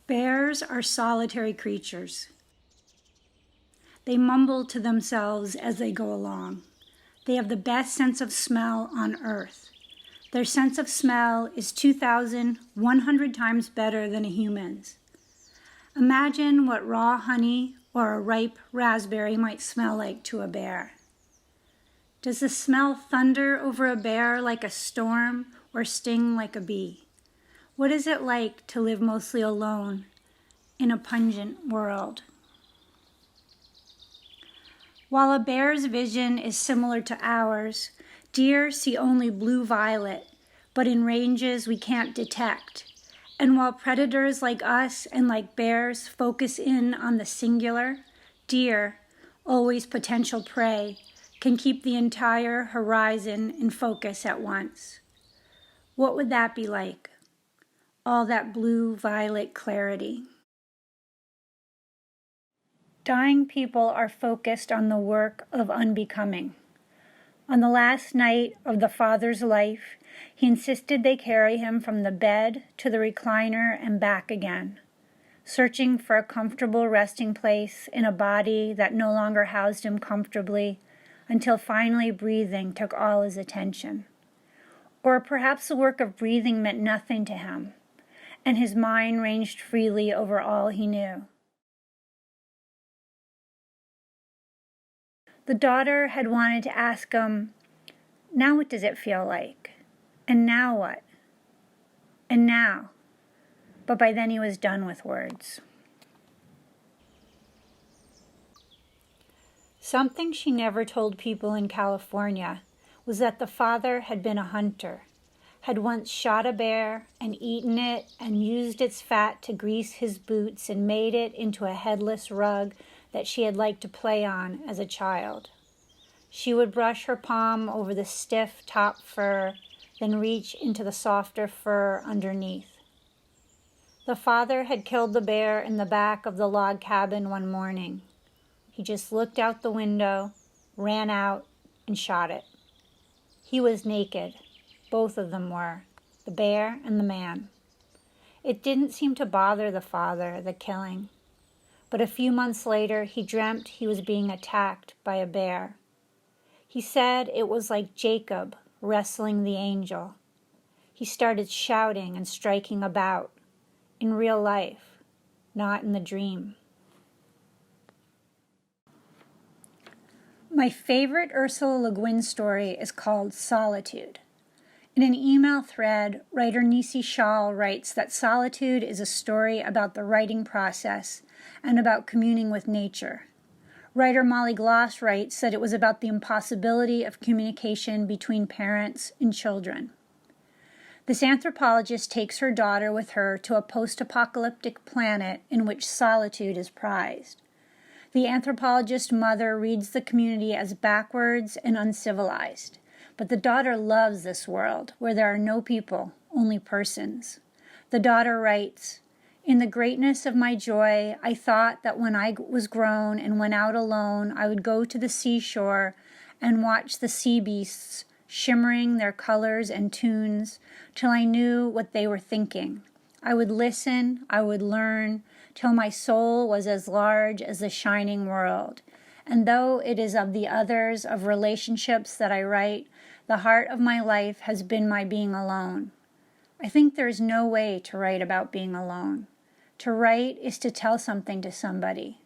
Bears are solitary creatures. They mumble to themselves as they go along. They have the best sense of smell on earth. Their sense of smell is 2,100 times better than a human's. Imagine what raw honey or a ripe raspberry might smell like to a bear. Does the smell thunder over a bear like a storm or sting like a bee? What is it like to live mostly alone in a pungent world? While a bear's vision is similar to ours, deer see only blue-violet, but in ranges we can't detect. And while predators like us and like bears focus in on the singular, deer, always potential prey, can keep the entire horizon in focus at once. What would that be like? All that blue-violet clarity. Dying people are focused on the work of unbecoming. On the last night of the father's life, he insisted they carry him from the bed to the recliner and back again, searching for a comfortable resting place in a body that no longer housed him comfortably, until finally breathing took all his attention. Or perhaps the work of breathing meant nothing to him, and his mind ranged freely over all he knew. The daughter had wanted to ask him, "Now what does it feel like? And now what? And now?" But by then he was done with words. Something she never told people in California was that the father had been a hunter, had once shot a bear and eaten it and used its fat to grease his boots and made it into a headless rug that she had liked to play on as a child. She would brush her palm over the stiff top fur, then reach into the softer fur underneath. The father had killed the bear in the back of the log cabin one morning. He just looked out the window, ran out, and shot it. He was naked. Both of them were, the bear and the man. It didn't seem to bother the father, the killing. But a few months later, he dreamt he was being attacked by a bear. He said it was like Jacob wrestling the angel. He started shouting and striking about, in real life, not in the dream. My favorite Ursula Le Guin story is called Solitude. In an email thread, writer Nisi Shawl writes that solitude is a story about the writing process and about communing with nature. Writer Molly Gloss writes that it was about the impossibility of communication between parents and children. This anthropologist takes her daughter with her to a post-apocalyptic planet in which solitude is prized. The anthropologist's mother reads the community as backwards and uncivilized, but the daughter loves this world where there are no people, only persons. The daughter writes, "In the greatness of my joy, I thought that when I was grown and went out alone, I would go to the seashore and watch the sea beasts shimmering their colors and tunes till I knew what they were thinking. I would listen, I would learn, till my soul was as large as the shining world. And though it is of the others, of relationships that I write, the heart of my life has been my being alone. I think there is no way to write about being alone. To write is to tell something to somebody,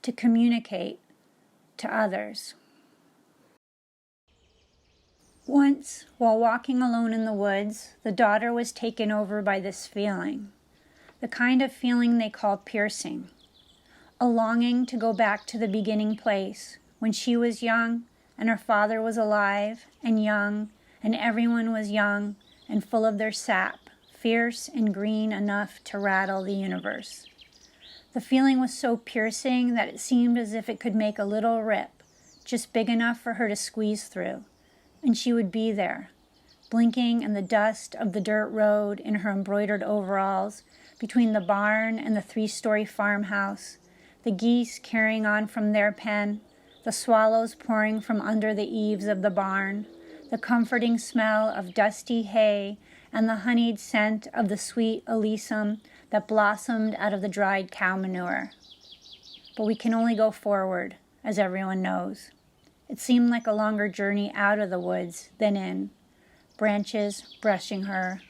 to communicate to others." Once, while walking alone in the woods, the daughter was taken over by this feeling, the kind of feeling they call piercing, a longing to go back to the beginning place, when she was young, and her father was alive, and young, and everyone was young, and full of their sap, fierce and green enough to rattle the universe. The feeling was so piercing that it seemed as if it could make a little rip, just big enough for her to squeeze through, and she would be there, blinking in the dust of the dirt road in her embroidered overalls, between the barn and the 3-story farmhouse, the geese carrying on from their pen, the swallows pouring from under the eaves of the barn, the comforting smell of dusty hay, and the honeyed scent of the sweet alyssum that blossomed out of the dried cow manure. But we can only go forward, as everyone knows. It seemed like a longer journey out of the woods than in, branches brushing her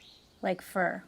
like fur.